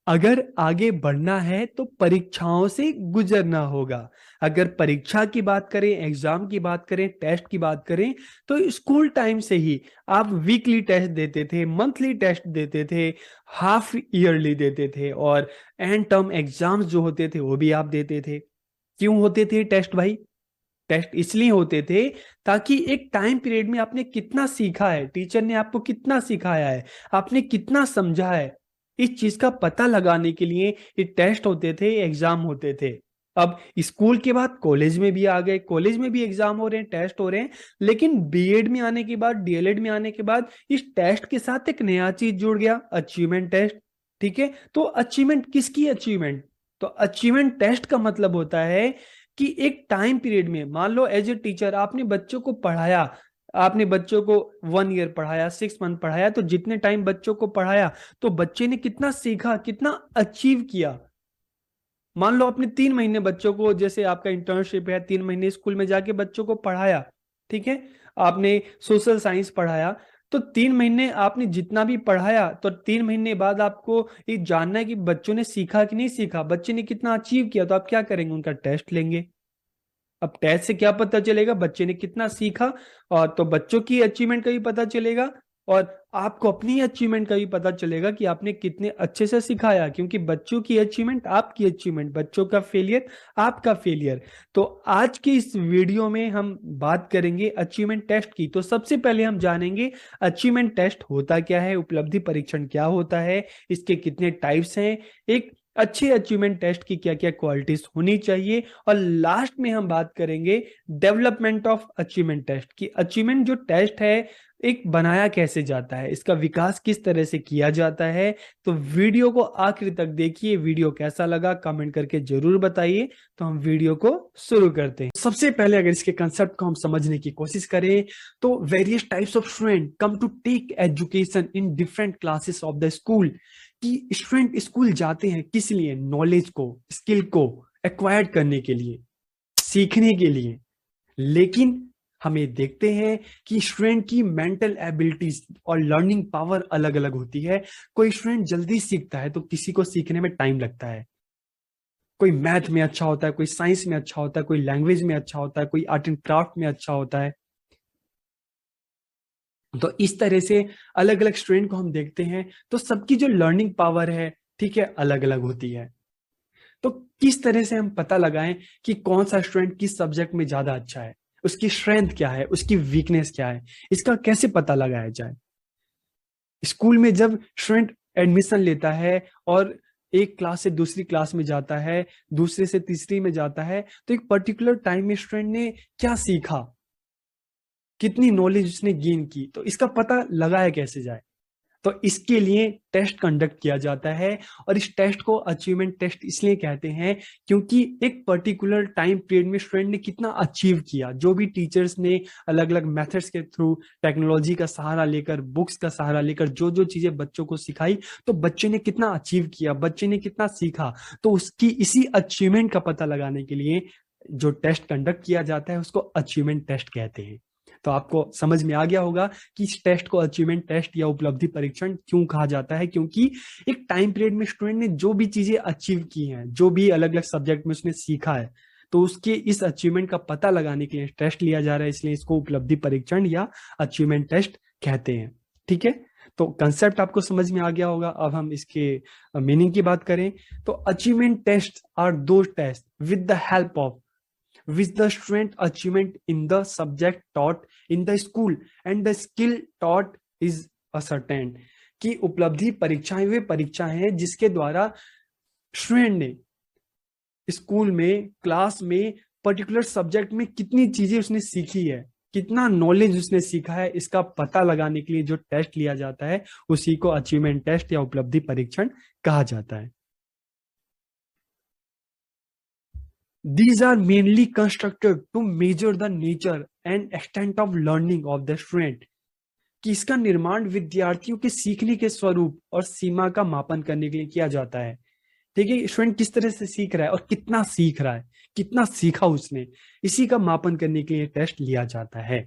अगर आगे बढ़ना है तो परीक्षाओं से गुजरना होगा। अगर परीक्षा की बात करें, एग्जाम की बात करें, टेस्ट की बात करें, तो स्कूल टाइम से ही आप वीकली टेस्ट देते थे, मंथली टेस्ट देते थे, हाफ ईयरली देते थे, और एंड टर्म एग्जाम्स जो होते थे वो भी आप देते थे। क्यों होते थे टेस्ट भाई? टेस्ट इसलिए होते थे ताकि एक टाइम पीरियड में आपने कितना सीखा है, टीचर ने आपको कितना सिखाया है, आपने कितना समझा है, इस चीज का पता लगाने के लिए ये टेस्ट होते थे, एग्जाम होते थे। अब स्कूल के बाद कॉलेज में भी आ गए, कॉलेज में भी एग्जाम हो रहे हैं, टेस्ट हो रहे हैं, लेकिन बीएड में आने के बाद, डीएलएड में आने के बाद इस टेस्ट के साथ एक नया चीज जुड़ गया, अचीवमेंट टेस्ट। ठीक है, तो अचीवमेंट किसकी अचीवमेंट? तो अचीवमेंट टेस्ट का मतलब होता है कि एक टाइम पीरियड में, मान लो एज ए टीचर आपने बच्चों को पढ़ाया, आपने बच्चों को 1 ईयर पढ़ाया, 6 मंथ पढ़ाया, तो जितने टाइम बच्चों को पढ़ाया तो बच्चे ने कितना सीखा, कितना अचीव किया। मान लो आपने 3 महीने बच्चों को, जैसे आपका इंटर्नशिप है, 3 महीने स्कूल में जाके बच्चों को पढ़ाया, ठीक है, आपने सोशल साइंस पढ़ाया, तो 3 महीने आपने जितना भी पढ़ाया, तो 3 महीने बाद आपको ये जानना है कि बच्चों ने सीखा कि नहीं सीखा, बच्चे ने कितना अचीव किया, तो आप क्या करेंगे? उनका टेस्ट लेंगे। अब टेस्ट से क्या पता चलेगा? बच्चे ने कितना सीखा, और तो बच्चों की अचीवमेंट का भी पता चलेगा, और आपको अपनी अचीवमेंट का भी पता चलेगा कि आपने कितने अच्छे से सिखाया, क्योंकि बच्चों की अचीवमेंट आपकी अचीवमेंट, बच्चों का फेलियर आपका फेलियर। तो आज की इस वीडियो में हम बात करेंगे अचीवमेंट टेस्ट की। तो सबसे पहले हम जानेंगे अचीवमेंट टेस्ट होता क्या है, उपलब्धि परीक्षण क्या होता है, इसके कितने टाइप्स हैं, एक अच्छे अचीवमेंट टेस्ट की क्या क्या क्वालिटीज होनी चाहिए, और लास्ट में हम बात करेंगे डेवलपमेंट ऑफ अचीवमेंट टेस्ट की अचीवमेंट जो टेस्ट है एक बनाया कैसे जाता है, इसका विकास किस तरह से किया जाता है। तो वीडियो को आखिर तक देखिए, वीडियो कैसा लगा कमेंट करके जरूर बताइए। तो हम वीडियो को शुरू करते हैं। सबसे पहले अगर इसके कंसेप्ट को हम समझने की कोशिश करें, तो various types of student come to take education in different classes of the school. कि स्टूडेंट स्कूल जाते हैं किस लिए? नॉलेज को, स्किल को एक्वायर करने के लिए, सीखने के लिए। लेकिन हमें देखते हैं कि स्टूडेंट की मेंटल एबिलिटीज और लर्निंग पावर अलग अलग होती है। कोई स्टूडेंट जल्दी सीखता है तो किसी को सीखने में टाइम लगता है। कोई मैथ में अच्छा होता है, कोई साइंस में अच्छा होता है, कोई लैंग्वेज में अच्छा होता है, कोई आर्ट एंड क्राफ्ट में अच्छा होता है। तो इस तरह से अलग अलग स्टूडेंट को हम देखते हैं, तो सबकी जो लर्निंग पावर है, ठीक है, अलग अलग होती है। तो किस तरह से हम पता लगाएं कि कौन सा स्टूडेंट किस सब्जेक्ट में ज्यादा अच्छा है, उसकी स्ट्रेंथ क्या है, उसकी वीकनेस क्या है, इसका कैसे पता लगाया जाए? स्कूल में जब स्टूडेंट एडमिशन लेता है और एक क्लास से दूसरी क्लास में जाता है, दूसरे से तीसरी में जाता है, तो एक पर्टिकुलर टाइम में स्टूडेंट ने क्या सीखा, कितनी नॉलेज उसने गेन की, तो इसका पता लगाया कैसे जाए? तो इसके लिए टेस्ट कंडक्ट किया जाता है, और इस टेस्ट को अचीवमेंट टेस्ट इसलिए कहते हैं क्योंकि एक पर्टिकुलर टाइम पीरियड में स्टूडेंट ने कितना अचीव किया, जो भी टीचर्स ने अलग अलग मेथड्स के थ्रू, टेक्नोलॉजी का सहारा लेकर, बुक्स का सहारा लेकर जो जो चीजें बच्चों को सिखाई, तो बच्चे ने कितना अचीव किया, बच्चे ने कितना सीखा, तो उसकी इसी अचीवमेंट का पता लगाने के लिए जो टेस्ट कंडक्ट किया जाता है उसको अचीवमेंट टेस्ट कहते हैं। तो आपको समझ में आ गया होगा कि इस टेस्ट को अचीवमेंट टेस्ट या उपलब्धि परीक्षण क्यों कहा जाता है, क्योंकि एक टाइम पीरियड में स्टूडेंट ने जो भी चीजें अचीव की हैं, जो भी अलग अलग सब्जेक्ट में उसने सीखा है, तो उसके इस अचीवमेंट का पता लगाने के लिए टेस्ट लिया जा रहा है, इसलिए इसको उपलब्धि परीक्षण या अचीवमेंट टेस्ट कहते हैं। ठीक है, तो कंसेप्ट आपको समझ में आ गया होगा। अब हम इसके मीनिंग की बात करें, तो अचीवमेंट टेस्ट आर दो test with the help of which the student achievement in the subject taught in the school and the skill taught is ascertained। कि उपलब्धि परीक्षाएं वे परीक्षाएं हैं जिसके द्वारा स्टूडेंट ने स्कूल में, क्लास में, पर्टिकुलर सब्जेक्ट में कितनी चीजें उसने सीखी है, कितना नॉलेज उसने सीखा है, इसका पता लगाने के लिए जो टेस्ट लिया जाता है उसी को अचीवमेंट टेस्ट या उपलब्धि परीक्षण कहा जाता है। These are mainly constructed to measure the nature and extent of learning of the student। कि इसका निर्माण विद्यार्थियों के सीखने के स्वरूप और सीमा का मापन करने के लिए किया जाता है। ठीक है, स्टूडेंट किस तरह से सीख रहा है और कितना सीख रहा है, कितना सीखा उसने, इसी का मापन करने के लिए टेस्ट लिया जाता है।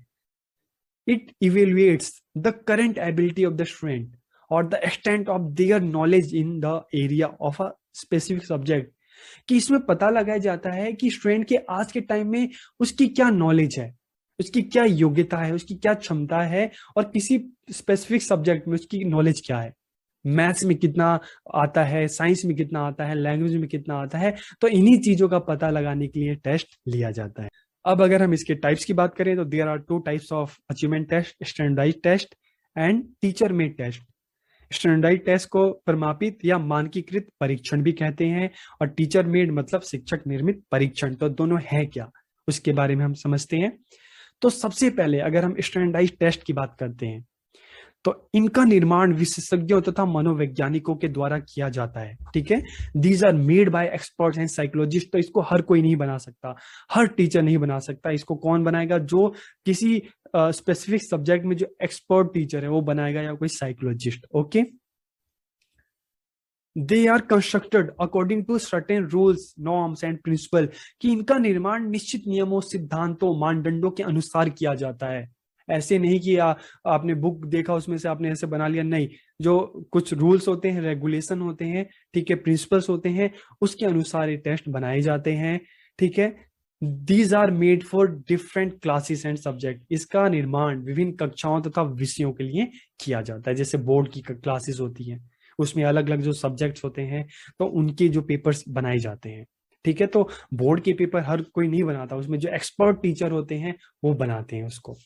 It evaluates the current ability of the student और the extent of their knowledge in the area of a specific subject, कि इसमें पता लगाया जाता है कि स्टूडेंट के आज के टाइम में उसकी क्या नॉलेज है, उसकी क्या योग्यता है, उसकी क्या क्षमता है, और किसी स्पेसिफिक सब्जेक्ट में उसकी नॉलेज क्या है। मैथ्स में कितना आता है, साइंस में कितना आता है, लैंग्वेज में कितना आता है। तो इन्हीं चीजों का पता लगाने के लिए टेस्ट लिया जाता है। अब अगर हम इसके टाइप्स की बात करें तो there are two types of achievement test, standardize test and teacher made test. Standardize test को प्रमापित या मानकीकृत परीक्षण भी कहते हैं, और टीचर मेड मतलब शिक्षक निर्मित परीक्षण। तो दोनों है क्या, उसके बारे में हम समझते हैं। तो सबसे पहले अगर हम स्टैंडर्डाइज टेस्ट की बात करते हैं तो इनका निर्माण विशेषज्ञों तथा मनोवैज्ञानिकों के द्वारा किया जाता है। ठीक है, these are made by experts and psychologist. तो इसको हर कोई नहीं बना सकता, हर टीचर नहीं बना सकता। इसको कौन बनाएगा, जो किसी स्पेसिफिक सब्जेक्ट में जो एक्सपर्ट टीचर है वो बनाएगा, या कोई psychologist. Okay, they are constructed according to certain rules, norms and principle, कि इनका निर्माण निश्चित नियमों, सिद्धांतों, मानदंडों के अनुसार किया जाता है। ऐसे नहीं कि आपने बुक देखा उसमें से आपने ऐसे बना लिया, नहीं। जो कुछ रूल्स होते हैं, रेगुलेशन होते हैं, ठीक है, प्रिंसिपल्स होते हैं, उसके अनुसार ये टेस्ट बनाए जाते हैं। ठीक है, these are made for different classes and subject. इसका निर्माण विभिन्न कक्षाओं तथा विषयों के लिए किया जाता है। जैसे बोर्ड की क्लासेस होती हैं, उसमें अलग अलग जो सब्जेक्ट्स होते हैं, तो उनके जो पेपर्स बनाए जाते हैं। ठीक है, तो बोर्ड के पेपर हर कोई नहीं बनाता, उसमें जो एक्सपर्ट टीचर होते हैं वो बनाते हैं उसको।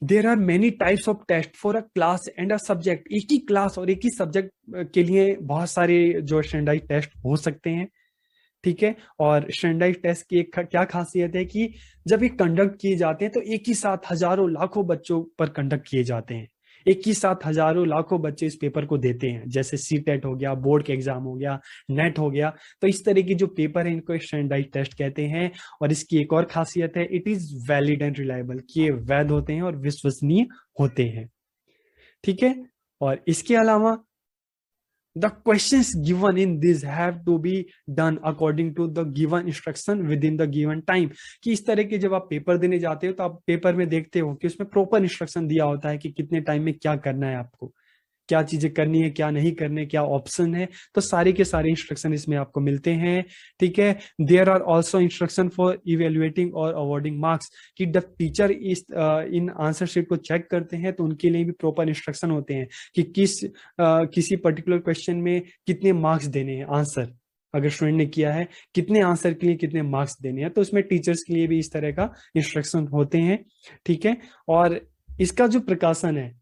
There are many types of test for a class and a subject. एक ही क्लास और एक ही सब्जेक्ट के लिए बहुत सारे जो स्टैंडर्डाइज टेस्ट हो सकते हैं। ठीक है, और स्टैंडर्डाइज टेस्ट की एक क्या खासियत है कि जब ये कंडक्ट किए जाते हैं तो एक ही साथ हजारों लाखों बच्चों पर कंडक्ट किए जाते हैं। एक ही साथ हजारों लाखों बच्चे इस पेपर को देते हैं, जैसे सी टेट हो गया, बोर्ड के एग्जाम हो गया, नेट हो गया। तो इस तरह की जो पेपर है इनको स्टैंडर्डाइज टेस्ट कहते हैं। और इसकी एक और खासियत है, it is valid and reliable, कि ये वैध होते हैं और विश्वसनीय होते हैं। ठीक है, और इसके अलावा the questions given in this have to be done according to the given instruction within the given time। कि इस तरह के जब आप पेपर देने जाते हो तो आप पेपर में देखते हो कि उसमें प्रॉपर इंस्ट्रक्शन दिया होता है कि कितने टाइम में क्या करना है, आपको क्या चीजें करनी है, क्या नहीं करने, क्या ऑप्शन है। तो सारे के सारे इंस्ट्रक्शन इसमें आपको मिलते हैं। ठीक है, there are also instruction for evaluating और अवॉर्डिंग मार्क्स, कि द टीचर इस इन आंसर शीट को चेक करते हैं तो उनके लिए भी प्रॉपर इंस्ट्रक्शन होते हैं कि किसी पर्टिकुलर क्वेश्चन में कितने मार्क्स देने हैं, आंसर अगर स्टूडेंट ने किया है कितने आंसर के लिए कितने मार्क्स देने हैं। तो उसमें टीचर्स के लिए भी इस तरह का इंस्ट्रक्शन होते हैं। ठीक है, और इसका जो प्रकाशन है,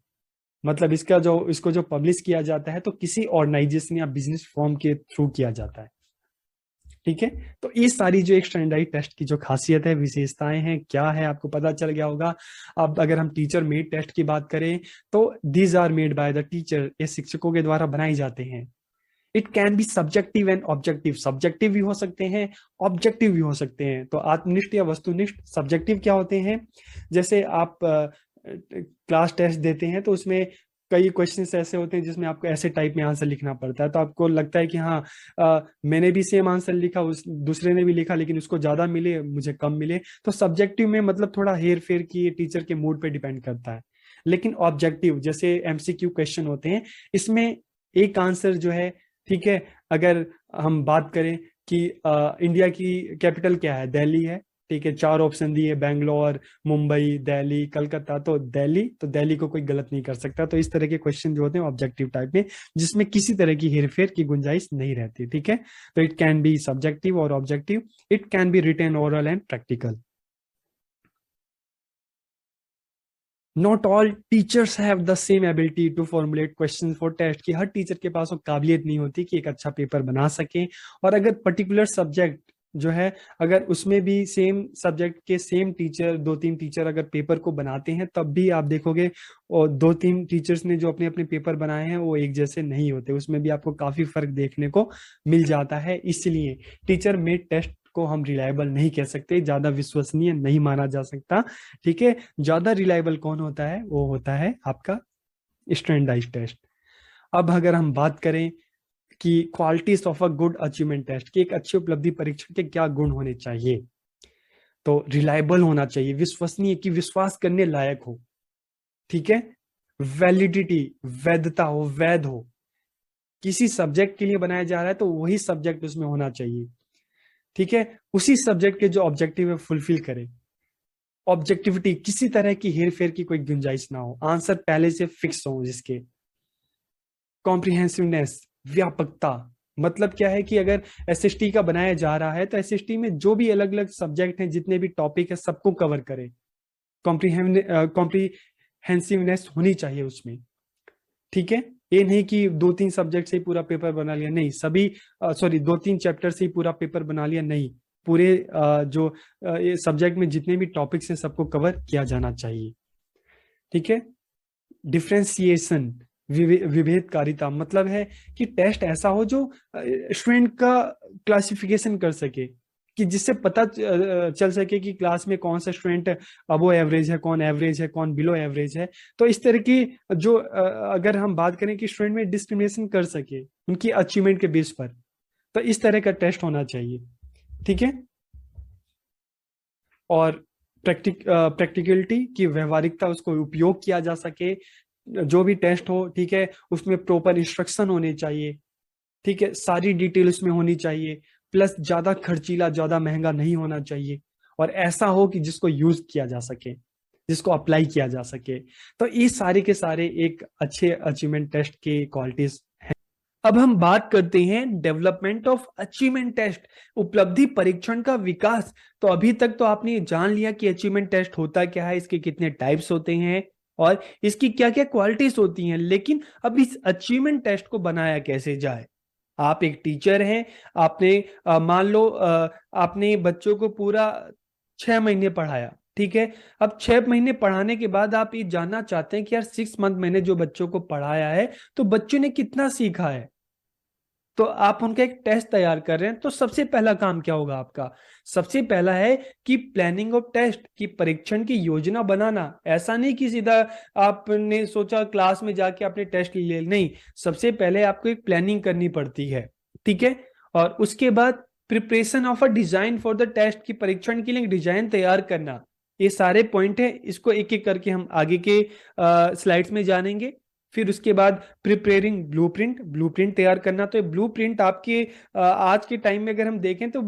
मतलब इसको जो पब्लिश किया जाता है तो किसी ऑर्गेनाइजेशन या बिजनेस फॉर्म के थ्रू किया जाता है। ठीक है, तो ये सारी जो एक स्टैंडर्डाइज टेस्ट की जो खासियत है, विशेषताएं हैं, क्या है, आपको पता चल गया होगा। अब अगर हम टीचर मेड टेस्ट की बात करें तो these are made by the teacher, ये शिक्षकों के द्वारा बनाए जाते हैं। It can be subjective and objective, subjective भी हो सकते हैं, ऑब्जेक्टिव भी हो सकते हैं। तो आत्मनिष्ठ या वस्तुनिष्ठ सब्जेक्टिव क्या होते हैं, जैसे आप क्लास टेस्ट देते हैं तो उसमें कई क्वेश्चंस ऐसे होते हैं जिसमें आपको ऐसे टाइप में आंसर लिखना पड़ता है, तो आपको लगता है कि हाँ मैंने भी सेम आंसर लिखा, उस दूसरे ने भी लिखा, लेकिन उसको ज्यादा मिले, मुझे कम मिले। तो सब्जेक्टिव में मतलब थोड़ा हेर फेर की टीचर के मूड पे डिपेंड करता है। लेकिन ऑब्जेक्टिव जैसे एमसीक्यू क्वेश्चन होते हैं, इसमें एक आंसर जो है, ठीक है, अगर हम बात करें कि इंडिया की कैपिटल क्या है, दिल्ली है। ठीक है, चार ऑप्शन दिए, बेंगलोर, मुंबई, दिल्ली, कलकत्ता। तो दिल्ली, तो दिल्ली को कोई गलत नहीं कर सकता। तो इस तरह के क्वेश्चन जो होते हैं ऑब्जेक्टिव टाइप में, जिसमें किसी तरह की हेरफेर की गुंजाइश नहीं रहती। ठीक है, तो इट कैन बी सब्जेक्टिव और objective, it can be written, oral and practical. Not all teachers have the same ability to formulate question for test, कि हर टीचर के पास वो काबिलियत नहीं होती कि एक अच्छा पेपर बना सके। और अगर पर्टिकुलर सब्जेक्ट जो है, अगर उसमें भी सेम सब्जेक्ट के सेम टीचर, दो तीन टीचर अगर पेपर को बनाते हैं, तब भी आप देखोगे और दो तीन टीचर्स ने जो अपने अपने पेपर बनाए हैं वो एक जैसे नहीं होते, उसमें भी आपको काफी फर्क देखने को मिल जाता है। इसलिए टीचर मेड टेस्ट को हम रिलायबल नहीं कह सकते, ज्यादा विश्वसनीय नहीं माना जा सकता। ठीक है, ज्यादा रिलायबल कौन होता है, वो होता है आपका स्टैंडर्डाइज्ड टेस्ट। अब अगर हम बात करें कि qualities of a good achievement test, कि एक अच्छी उपलब्धि परीक्षण के क्या गुण होने चाहिए, तो रिलायबल होना चाहिए, विश्वसनीय, कि विश्वास करने लायक हो, ठीक है। वैलिडिटी, वैधता हो, वैध हो, किसी सब्जेक्ट के लिए बनाया जा रहा है तो वही सब्जेक्ट उसमें होना चाहिए, ठीक है। उसी सब्जेक्ट के जो ऑब्जेक्टिव है फुलफिल करे। ऑब्जेक्टिविटी, किसी तरह की हेरफेर की कोई गुंजाइश ना हो, आंसर पहले से फिक्स हो जिसके। कॉम्प्रिहेंसिवनेस, व्यापकता, मतलब क्या है कि अगर एसएसटी का बनाया जा रहा है तो एसएसटी में जो भी अलग अलग सब्जेक्ट हैं, जितने भी टॉपिक है, सबको कवर करे। कॉम्प्रिहेंसिवनेस होनी चाहिए उसमें, ठीक है। ये नहीं कि दो तीन सब्जेक्ट से ही पूरा पेपर बना लिया, नहीं, सभी सॉरी, दो तीन चैप्टर से ही पूरा पेपर बना लिया, नहीं, पूरे जो सब्जेक्ट में जितने भी टॉपिक्स हैं सबको कवर किया जाना चाहिए, ठीक है। डिफ्रेंसिएशन, विभेदकारिता, मतलब है कि टेस्ट ऐसा हो जो स्टूडेंट का क्लासिफिकेशन कर सके, कि जिससे पता चल सके कि क्लास में कौन सा स्टूडेंट अबो एवरेज है, कौन एवरेज है, कौन बिलो एवरेज है। तो इस तरह की जो अगर हम बात करें कि स्टूडेंट में डिस्क्रिमिनेशन कर सके उनकी अचीवमेंट के बेस पर, तो इस तरह का टेस्ट होना चाहिए, ठीक है। और प्रैक्टिकलिटी की व्यवहारिकता, उसको उपयोग किया जा सके, जो भी टेस्ट हो, ठीक है, उसमें प्रॉपर इंस्ट्रक्शन होने चाहिए, ठीक है, सारी डिटेल उसमें होनी चाहिए, प्लस ज्यादा खर्चीला, ज्यादा महंगा नहीं होना चाहिए, और ऐसा हो कि जिसको यूज किया जा सके, जिसको अप्लाई किया जा सके। तो ये सारे के सारे एक अच्छे अचीवमेंट टेस्ट के क्वालिटीज। अब हम बात करते हैं डेवलपमेंट ऑफ अचीवमेंट टेस्ट, उपलब्धि परीक्षण का विकास। तो अभी तक तो आपने ये जान लिया कि अचीवमेंट टेस्ट होता क्या है, इसके कितने टाइप्स होते हैं और इसकी क्या क्या क्वालिटीज होती हैं। लेकिन अब इस अचीवमेंट टेस्ट को बनाया कैसे जाए। आप एक टीचर हैं, आपने मान लो आपने बच्चों को पूरा 6 महीने पढ़ाया, ठीक है। अब 6 महीने पढ़ाने के बाद आप ये जानना चाहते हैं कि यार 6 मंथ मैंने जो बच्चों को पढ़ाया है तो बच्चों ने कितना सीखा है। तो आप उनका एक टेस्ट तैयार कर रहे हैं, तो सबसे पहला काम क्या होगा आपका। सबसे पहला है कि प्लानिंग ऑफ टेस्ट, की परीक्षण की योजना बनाना। ऐसा नहीं कि सीधा आपने सोचा क्लास में जाके आपने टेस्ट ले, नहीं, सबसे पहले आपको एक प्लानिंग करनी पड़ती है, ठीक है। और उसके बाद preparation of a design for the test, की परीक्षण के लिए डिजाइन तैयार करना। ये सारे पॉइंट है, इसको एक एक करके हम आगे के स्लाइड्स में जानेंगे। फिर उसके बाद प्रिपेयरिंग ब्लूप्रिंट, ब्लूप्रिंट तैयार करना। तो ब्लूप्रिंट आपके आज के टाइम में अगर हम देखें तो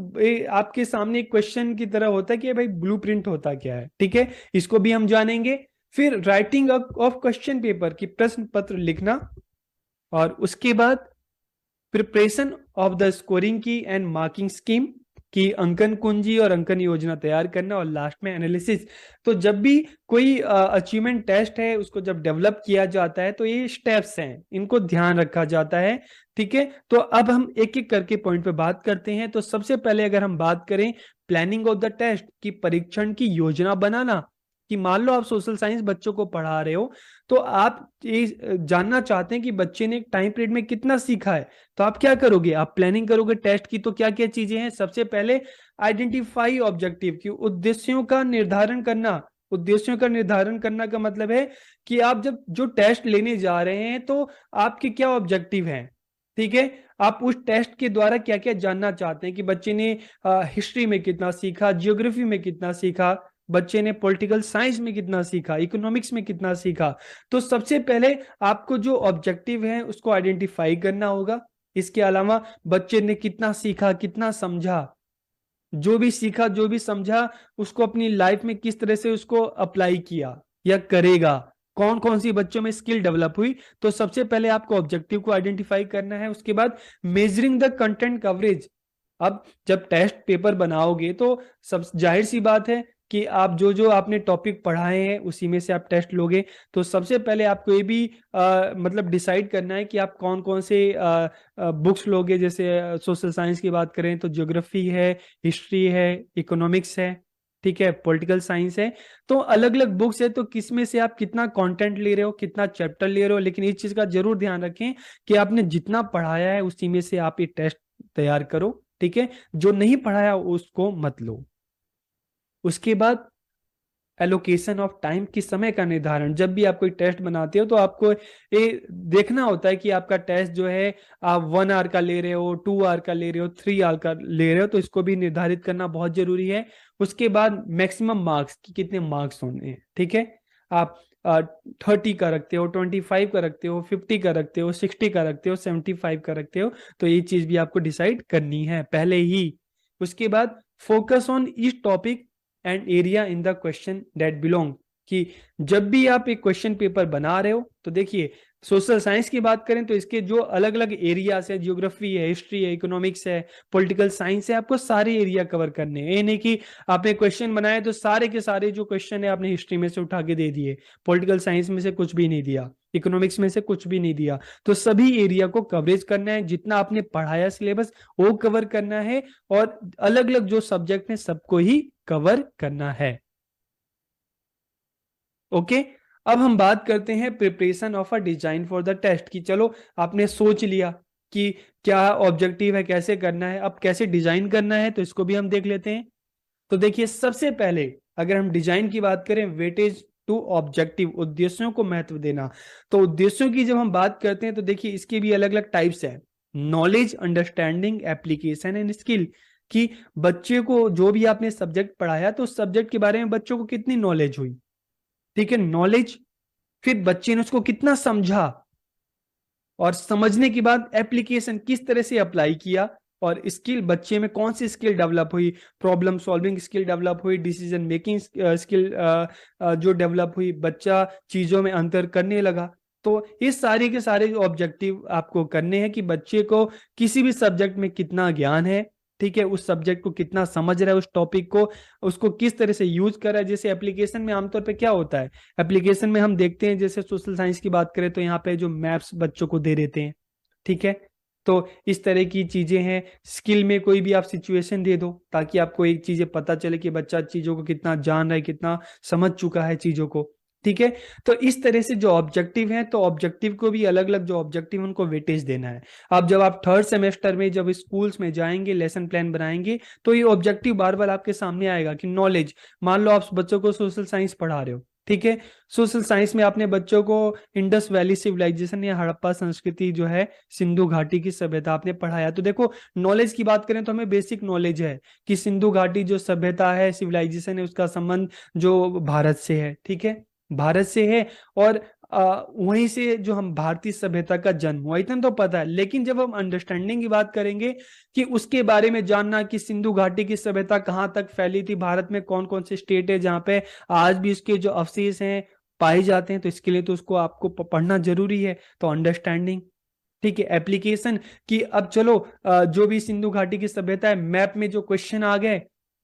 आपके सामने एक क्वेश्चन की तरह होता है कि भाई ब्लूप्रिंट होता क्या है, ठीक है, इसको भी हम जानेंगे। फिर राइटिंग ऑफ क्वेश्चन पेपर, की प्रश्न पत्र लिखना। और उसके बाद प्रिपरेशन ऑफ द स्कोरिंग की एंड मार्किंग स्कीम, की अंकन कुंजी और अंकन योजना तैयार करना। और लास्ट में एनालिसिस। तो जब भी कोई अचीवमेंट टेस्ट है उसको जब डेवलप किया जाता है तो ये स्टेप्स हैं, इनको ध्यान रखा जाता है, ठीक है। तो अब हम एक एक करके पॉइंट पे बात करते हैं। तो सबसे पहले अगर हम बात करें प्लानिंग ऑफ द टेस्ट, की परीक्षण की योजना बनाना। कि मान लो आप सोशल साइंस बच्चों को पढ़ा रहे हो, तो आप ये जानना चाहते हैं कि बच्चे ने एक टाइम पीरियड में कितना सीखा है। तो आप क्या करोगे, आप प्लानिंग करोगे टेस्ट की। तो क्या क्या चीजें हैं, सबसे पहले आइडेंटिफाई ऑब्जेक्टिव, की उद्देश्यों का निर्धारण करना। उद्देश्यों का निर्धारण करना का मतलब है कि आप जब जो टेस्ट लेने जा रहे हैं तो आपके क्या ऑब्जेक्टिव हैं, ठीक है। आप उस टेस्ट के द्वारा क्या क्या जानना चाहते हैं कि बच्चे ने हिस्ट्री में कितना सीखा, जियोग्राफी में कितना सीखा, बच्चे ने पॉलिटिकल साइंस में कितना सीखा, इकोनॉमिक्स में कितना सीखा। तो सबसे पहले आपको जो ऑब्जेक्टिव है उसको आइडेंटिफाई करना होगा। इसके अलावा बच्चे ने कितना सीखा, कितना समझा, जो भी सीखा, जो भी समझा, उसको अपनी लाइफ में किस तरह से उसको अप्लाई किया या करेगा, कौन कौन सी बच्चों में स्किल डेवलप हुई। तो सबसे पहले आपको ऑब्जेक्टिव को आइडेंटिफाई करना है। उसके बाद मेजरिंग द कंटेंट कवरेज। अब जब टेस्ट पेपर बनाओगे तो सब जाहिर सी बात है कि आप जो जो आपने टॉपिक पढ़ाए हैं उसी में से आप टेस्ट लोगे। तो सबसे पहले आपको ये भी मतलब डिसाइड करना है कि आप कौन कौन से बुक्स लोगे। जैसे सोशल साइंस की बात करें तो ज्योग्राफी है, हिस्ट्री है, इकोनॉमिक्स है, ठीक है, पॉलिटिकल साइंस है। तो अलग अलग बुक्स है, तो किस में से आप कितना कंटेंट ले रहे हो, कितना चैप्टर ले रहे हो। लेकिन इस चीज का जरूर ध्यान रखें कि आपने जितना पढ़ाया है उसी में से आप ये टेस्ट तैयार करो, ठीक है। जो नहीं पढ़ाया उसको मत लो। उसके बाद एलोकेशन ऑफ टाइम, कि समय का निर्धारण। जब भी आप कोई टेस्ट बनाते हो तो आपको ये देखना होता है कि आपका टेस्ट जो है आप 1 आवर का ले रहे हो, 2 आवर का ले रहे हो, 3 आवर का ले रहे हो, तो इसको भी निर्धारित करना बहुत जरूरी है। उसके बाद मैक्सिमम मार्क्स, कि कितने मार्क्स होने हैं, ठीक है। आप 30 का रखते हो, 25 का रखते हो, 50 का रखते हो, 60 का रखते हो, 75 का रखते हो, तो ये चीज भी आपको डिसाइड करनी है पहले ही। उसके बाद focus on each topic and area in the question that belong, कि जब भी आप एक क्वेश्चन पेपर बना रहे हो तो देखिए, सोशल साइंस की बात करें तो इसके जो अलग अलग एरियाज है, जियोग्राफी है, हिस्ट्री है, इकोनॉमिक्स है, पॉलिटिकल साइंस है, आपको सारे एरिया कवर करने हैं। ये नहीं कि आपने क्वेश्चन बनाया तो सारे के सारे जो क्वेश्चन है आपने हिस्ट्री में से उठा के दे दिए, पॉलिटिकल साइंस में से कुछ भी नहीं दिया, इकोनॉमिक्स में से कुछ भी नहीं दिया। तो सभी एरिया को कवरेज करना है, जितना आपने पढ़ाया सिलेबस वो कवर करना है, और अलग अलग जो सब्जेक्ट है सबको ही कवर करना है। ओके। अब हम बात करते हैं preparation of a design for the test, कि चलो आपने सोच लिया कि क्या ऑब्जेक्टिव है, कैसे करना है, अब कैसे डिजाइन करना है, तो इसको भी हम देख लेते हैं। तो देखिए, सबसे पहले अगर हम डिजाइन की बात करें, वेटेज टू ऑब्जेक्टिव, उद्देश्यों को महत्व देना। तो उद्देश्यों की जब हम बात करते हैं तो देखिए इसके भी अलग अलग टाइप्स हैं। Knowledge, understanding, application and skill, कि बच्चे को जो भी आपने सब्जेक्ट पढ़ाया तो उस सब्जेक्ट के बारे में बच्चों को कितनी नॉलेज हुई, ठीक है, नॉलेज। फिर बच्चे ने उसको कितना समझा, और समझने के बाद एप्लीकेशन किस तरह से अप्लाई किया, और स्किल, बच्चे में कौन सी स्किल डेवलप हुई, प्रॉब्लम सॉल्विंग स्किल डेवलप हुई, डिसीजन मेकिंग स्किल जो डेवलप हुई, बच्चा चीजों में अंतर करने लगा। तो ये सारे के सारे ऑब्जेक्टिव आपको करने हैं कि बच्चे को किसी भी सब्जेक्ट में कितना ज्ञान है, ठीक है, उस सब्जेक्ट को कितना समझ रहा है, उस टॉपिक को उसको किस तरह से यूज कर रहा है। जैसे एप्लीकेशन में आमतौर पे क्या होता है, एप्लीकेशन में हम देखते हैं, जैसे सोशल साइंस की बात करें तो यहाँ पे जो मैप्स बच्चों को दे देते हैं, ठीक है। तो इस तरह की चीजें हैं। स्किल में कोई भी आप सिचुएशन दे दो ताकि आपको एक चीजें पता चले कि बच्चा चीजों को कितना जान रहा है, कितना समझ चुका है चीजों को, ठीक है। तो इस तरह से जो ऑब्जेक्टिव है, तो ऑब्जेक्टिव को भी अलग अलग जो ऑब्जेक्टिव उनको वेटेज देना है। अब जब आप थर्ड सेमेस्टर में जब स्कूल्स में जाएंगे, लेसन प्लान बनाएंगे, तो ये ऑब्जेक्टिव बार बार आपके सामने आएगा कि नॉलेज, मान लो आप बच्चों को सोशल साइंस पढ़ा रहे हो, ठीक है। सोशल साइंस में आपने बच्चों को इंडस वैली सिविलाइजेशन या हड़प्पा संस्कृति जो है, सिंधु घाटी की सभ्यता आपने पढ़ाया, तो देखो नॉलेज की बात करें तो हमें बेसिक नॉलेज है कि सिंधु घाटी जो सभ्यता है, सिविलाइजेशन है, उसका संबंध जो भारत से है, ठीक है, भारत से है। और वहीं से जो हम भारतीय सभ्यता का जन्म हुआ, इतना तो पता है। लेकिन जब हम अंडरस्टैंडिंग की बात करेंगे कि उसके बारे में जानना कि सिंधु घाटी की सभ्यता कहाँ तक फैली थी, भारत में कौन कौन से स्टेट है जहाँ पे आज भी उसके जो अवशेष हैं पाए जाते हैं, तो इसके लिए तो उसको आपको पढ़ना जरूरी है। तो अंडरस्टैंडिंग, ठीक है। एप्लीकेशन, कि अब चलो जो भी सिंधु घाटी की सभ्यता है, मैप में जो क्वेश्चन आ गए,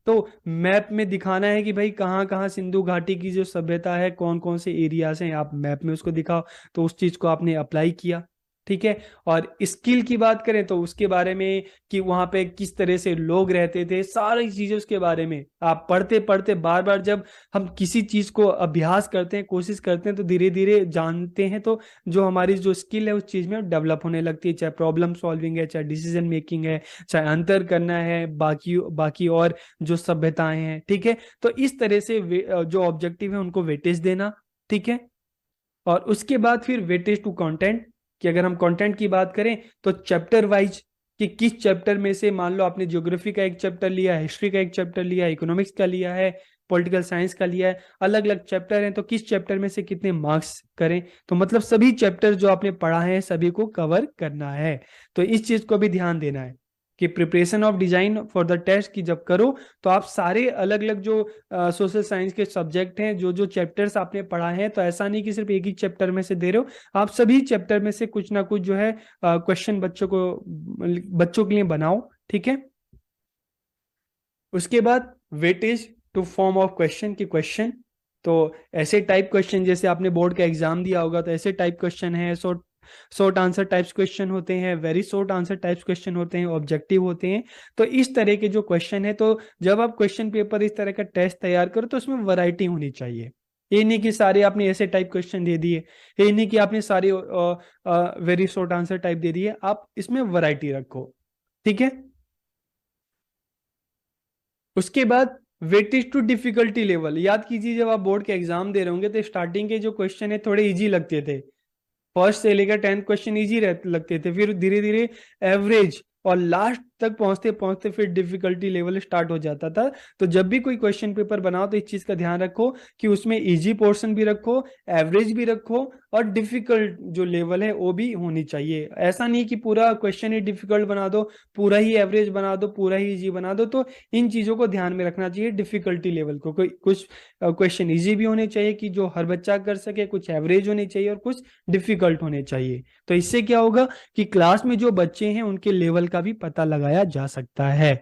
तो मैप में दिखाना है कि भाई कहाँ कहाँ सिंधु घाटी की जो सभ्यता है, कौन कौन से एरियाज हैं, आप मैप में उसको दिखाओ। तो उस चीज को आपने अप्लाई किया, ठीक है। और स्किल की बात करें तो उसके बारे में कि वहां पे किस तरह से लोग रहते थे, सारी चीजें उसके बारे में आप पढ़ते पढ़ते बार बार जब हम किसी चीज को अभ्यास करते हैं, कोशिश करते हैं, तो धीरे धीरे जानते हैं, तो जो हमारी जो स्किल है उस चीज में डेवलप होने लगती है, चाहे प्रॉब्लम सॉल्विंग है, चाहे डिसीजन मेकिंग है, चाहे अंतर करना है बाकी बाकी और जो सभ्यताएं हैं, ठीक है। तो इस तरह से जो ऑब्जेक्टिव है उनको वेटेज देना, ठीक है। और उसके बाद फिर वेटेज टू कंटेंट, कि अगर हम कंटेंट की बात करें तो चैप्टर वाइज, कि किस चैप्टर में से, मान लो आपने ज्योग्राफी का एक चैप्टर लिया है, हिस्ट्री का एक चैप्टर लिया है, इकोनॉमिक्स का लिया है, पॉलिटिकल साइंस का लिया है, अलग अलग चैप्टर हैं, तो किस चैप्टर में से कितने मार्क्स करें। तो मतलब सभी चैप्टर जो आपने पढ़ा है सभी को कवर करना है। तो इस चीज को भी ध्यान देना है कि preparation of design for the test की जब करो तो आप सारे अलग अलग जो सोशल साइंस के सब्जेक्ट हैं, जो जो चैप्टर्स आपने पढ़ा है, तो ऐसा नहीं कि सिर्फ एक ही चैप्टर में से दे रहे हो, आप सभी चैप्टर में से कुछ ना कुछ जो है क्वेश्चन बच्चों के लिए बनाओ, ठीक है। उसके बाद weightage to form of question, की क्वेश्चन, तो ऐसे टाइप क्वेश्चन, जैसे आपने बोर्ड का एग्जाम दिया होगा तो ऐसे टाइप क्वेश्चन है, शॉर्ट आंसर टाइप्स क्वेश्चन होते हैं, very short answer types question होते हैं, ऑब्जेक्टिव होते हैं। तो इस तरह के जो क्वेश्चन है, तो जब आप क्वेश्चन पेपर इस तरह का टेस्ट तैयार करो तो उसमें वैरायटी होनी चाहिए। ये नहीं कि सारे आपने ऐसे टाइप क्वेश्चन दे दिए, ये नहीं कि आपने सारे वेरी शॉर्ट आंसर टाइप दे दिए, आप इसमें वैरायटी रखो, ठीक है। उसके बाद वेटेज टू डिफिकल्टी लेवल। याद कीजिए जब आप बोर्ड के एग्जाम दे रहे होंगे तो स्टार्टिंग के जो क्वेश्चन है थोड़े इजी लगते थे, फर्स्ट से लेकर 10th क्वेश्चन इजी लगते थे, फिर धीरे धीरे एवरेज और लास्ट तक पहुंचते पहुंचते फिर डिफिकल्टी लेवल स्टार्ट हो जाता था। तो जब भी कोई क्वेश्चन पेपर बनाओ तो इस चीज का ध्यान रखो कि उसमें इजी पोर्शन भी रखो, एवरेज भी रखो, और डिफिकल्ट जो लेवल है वो भी होनी चाहिए। ऐसा नहीं कि पूरा क्वेश्चन ही डिफिकल्ट बना दो, पूरा ही एवरेज बना दो, पूरा ही इजी बना दो। तो इन चीजों को ध्यान में रखना चाहिए डिफिकल्टी लेवल को। कोई कुछ क्वेश्चन इजी भी होने चाहिए कि जो हर बच्चा कर सके, कुछ एवरेज होने चाहिए और कुछ डिफिकल्ट होने चाहिए। तो इससे क्या होगा कि क्लास में जो बच्चे हैं उनके लेवल का भी पता लगाया जा सकता है।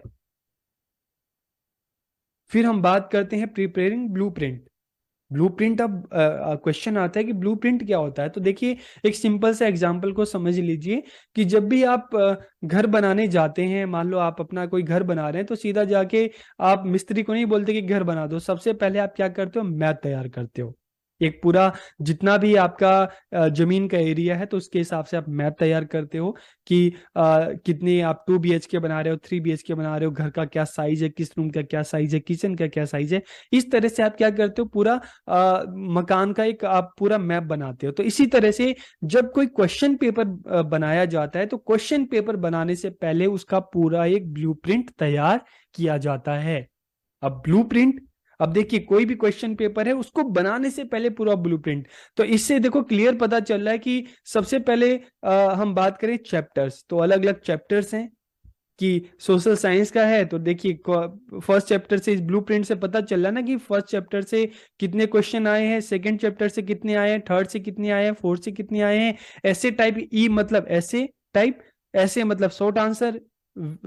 फिर हम बात करते हैं प्रिपेयरिंग ब्लूप्रिंट। ब्लूप्रिंट, अब क्वेश्चन आता है कि ब्लूप्रिंट क्या होता है। तो देखिए एक सिंपल सा एग्जांपल को समझ लीजिए कि जब भी आप घर बनाने जाते हैं, मान लो आप अपना कोई घर बना रहे हैं, तो सीधा जाके आप मिस्त्री को नहीं बोलते कि घर बना दो। सबसे पहले आप क्या करते हो, मैप तैयार करते हो। एक पूरा जितना भी आपका जमीन का एरिया है तो उसके हिसाब से आप मैप तैयार करते हो कि कितने आप 2 BHK बना रहे हो, 3 BHK बना रहे हो, घर का क्या साइज है, किस रूम का क्या साइज है, किचन का क्या साइज है। इस तरह से आप क्या करते हो, पूरा मकान का एक आप पूरा मैप बनाते हो। तो इसी तरह से जब कोई क्वेश्चन पेपर बनाया जाता है तो क्वेश्चन पेपर बनाने से पहले उसका पूरा एक ब्लूप्रिंट तैयार किया जाता है। अब ब्लूप्रिंट, अब देखिए कोई भी क्वेश्चन पेपर है उसको बनाने से पहले पूरा ब्लूप्रिंट। तो इससे देखो क्लियर पता चल रहा है कि सबसे पहले हम बात करें चैप्टर्स, तो अलग अलग चैप्टर्स हैं कि सोशल साइंस का है तो देखिए फर्स्ट चैप्टर से इस ब्लूप्रिंट से पता चल रहा है ना कि फर्स्ट चैप्टर से कितने क्वेश्चन आए हैं, सेकंड चैप्टर से कितने आए हैं, थर्ड से कितने आए हैं, फोर्थ से कितने आए हैं। ऐसे टाइप, ई मतलब ऐसे टाइप, ऐसे मतलब short answer,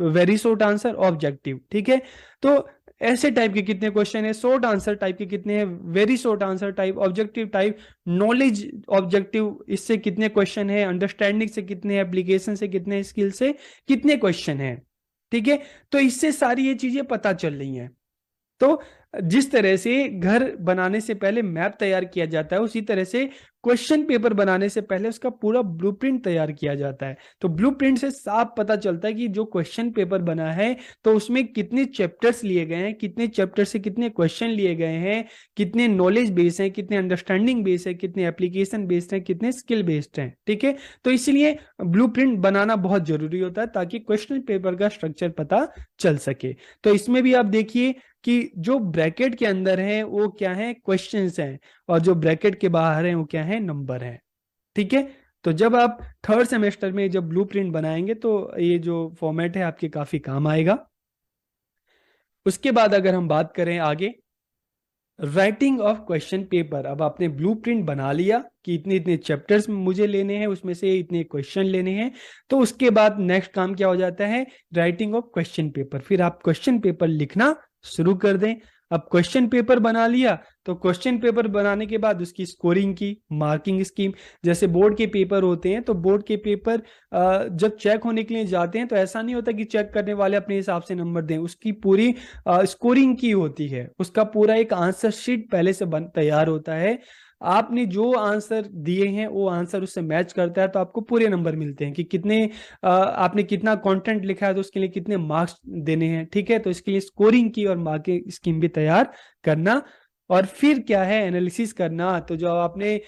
very short answer, objective, ठीक है। तो ऐसे टाइप के कितने क्वेश्चन है, शॉर्ट आंसर टाइप के कितने हैं, very short answer type, objective type, knowledge objective, इससे कितने क्वेश्चन है, अंडरस्टैंडिंग से कितने, एप्लीकेशन से कितने, स्किल से कितने क्वेश्चन है, ठीक है। तो इससे सारी ये चीजें पता चल रही हैं। तो जिस तरह से घर बनाने से पहले मैप तैयार किया जाता है, उसी तरह से क्वेश्चन पेपर बनाने से पहले उसका पूरा ब्लूप्रिंट तैयार किया जाता है। तो ब्लूप्रिंट से साफ पता चलता है कि जो क्वेश्चन पेपर बना है तो उसमें कितने चैप्टर्स लिए गए हैं, कितने चैप्टर से कितने क्वेश्चन लिए गए हैं, कितने नॉलेज बेस्ड हैं, कितने अंडरस्टैंडिंग बेस्ड है, कितने एप्लीकेशन बेस्ड हैं, कितने स्किल बेस्ड हैं, ठीक है। तो इसलिए ब्लूप्रिंट बनाना बहुत जरूरी होता है ताकि क्वेश्चन पेपर का स्ट्रक्चर पता चल सके। तो इसमें भी आप देखिए कि जो ब्रैकेट के अंदर है वो क्या है, क्वेश्चंस हैं, और जो ब्रैकेट के बाहर है वो क्या है, नंबर है, ठीक है। तो जब आप थर्ड सेमेस्टर में जब ब्लूप्रिंट बनाएंगे तो ये जो फॉर्मेट है आपके काफी काम आएगा। उसके बाद अगर हम बात करें आगे, राइटिंग ऑफ क्वेश्चन पेपर। अब आपने ब्लूप्रिंट बना लिया कि इतने इतने चैप्टर्स मुझे लेने हैं, उसमें से इतने क्वेश्चन लेने हैं। तो उसके बाद नेक्स्ट काम क्या हो जाता है, राइटिंग ऑफ क्वेश्चन पेपर। फिर आप क्वेश्चन पेपर लिखना शुरू कर दें। अब क्वेश्चन पेपर बना लिया तो क्वेश्चन पेपर बनाने के बाद उसकी स्कोरिंग की मार्किंग स्कीम, जैसे बोर्ड के पेपर होते हैं तो बोर्ड के पेपर जब चेक होने के लिए जाते हैं तो ऐसा नहीं होता कि चेक करने वाले अपने हिसाब से नंबर दें, उसकी पूरी स्कोरिंग की होती है। उसका पूरा एक आंसर शीट पहले से तैयार होता है। आपने जो आंसर दिए हैं वो आंसर उससे मैच करता है तो आपको पूरे नंबर मिलते हैं कि कितने आपने कितना कंटेंट लिखा है तो उसके लिए कितने मार्क्स देने हैं, ठीक है। तो इसके लिए स्कोरिंग की और मार्किंग स्कीम भी तैयार करना, और फिर क्या है, एनालिसिस करना। तो जो आपने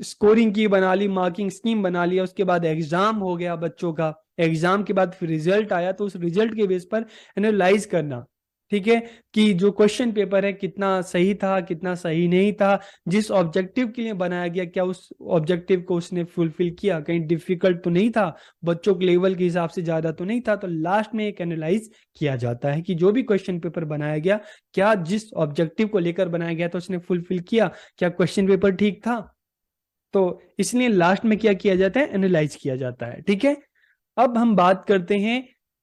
स्कोरिंग की बना ली, मार्किंग स्कीम बना लिया, उसके बाद एग्जाम हो गया बच्चों का, एग्जाम के बाद फिर रिजल्ट आया तो उस रिजल्ट के बेस पर एनालाइज करना, ठीक है, कि जो क्वेश्चन पेपर है कितना सही था, कितना सही नहीं था, जिस ऑब्जेक्टिव के लिए बनाया गया क्या उस ऑब्जेक्टिव को उसने फुलफिल किया, कहीं डिफिकल्ट तो नहीं था, बच्चों के लेवल के हिसाब से ज्यादा तो नहीं था। तो लास्ट में एक एनालाइज किया जाता है कि जो भी क्वेश्चन पेपर बनाया गया क्या जिस ऑब्जेक्टिव को लेकर बनाया गया था उसने फुलफिल किया, क्या क्वेश्चन पेपर ठीक था। तो इसलिए लास्ट में क्या किया जाता है, एनालाइज किया जाता है, ठीक है। अब हम बात करते हैं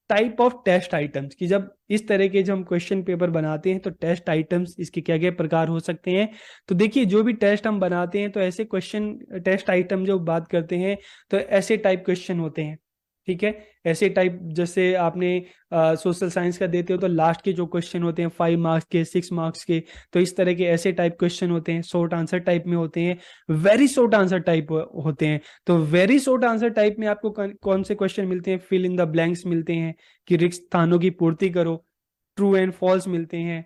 टाइप ऑफ टेस्ट आइटम्स की। जब इस तरह के जब हम क्वेश्चन पेपर बनाते हैं तो टेस्ट आइटम्स इसके क्या क्या प्रकार हो सकते हैं। तो देखिए जो भी टेस्ट हम बनाते हैं तो ऐसे क्वेश्चन टेस्ट आइटम जो बात करते हैं तो ऐसे टाइप क्वेश्चन होते हैं, ठीक है। ऐसे टाइप जैसे आपने सोशल साइंस का देते हो तो लास्ट के जो क्वेश्चन होते हैं 5 मार्क्स के, 6 मार्क्स के, तो इस तरह के ऐसे टाइप क्वेश्चन होते हैं, शॉर्ट आंसर टाइप में होते हैं, वेरी शॉर्ट आंसर टाइप होते हैं। तो वेरी शॉर्ट आंसर टाइप में आपको कौन से क्वेश्चन मिलते हैं, फिल इन द ब्लैंक्स मिलते हैं कि रिक्त स्थानों की पूर्ति करो, ट्रू एंड फॉल्स मिलते हैं,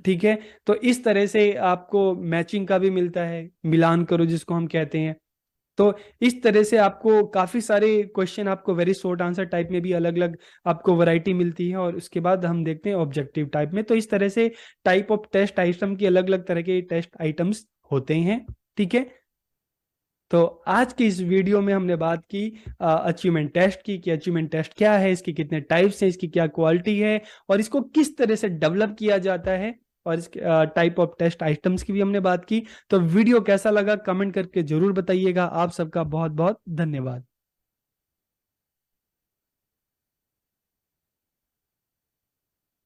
ठीक है। तो इस तरह से आपको मैचिंग का भी मिलता है, मिलान करो जिसको हम कहते हैं। तो इस तरह से आपको काफी सारे क्वेश्चन, आपको वेरी शॉर्ट आंसर टाइप में भी अलग अलग आपको वैरायटी मिलती है, और उसके बाद हम देखते हैं ऑब्जेक्टिव टाइप में। तो इस तरह से टाइप ऑफ टेस्ट आइटम की अलग अलग तरह के टेस्ट आइटम्स होते हैं। ठीक है। तो आज की इस वीडियो में हमने बात की अचीवमेंट टेस्ट की, कि अचीवमेंट टेस्ट क्या है, इसके कितने टाइप्स हैं, इसकी क्या क्वालिटी है, और इसको किस तरह से डेवलप किया जाता है, और इसके टाइप ऑफ टेस्ट आइटम्स की भी हमने बात की। तो वीडियो कैसा लगा कमेंट करके जरूर बताइएगा। आप सबका बहुत बहुत धन्यवाद।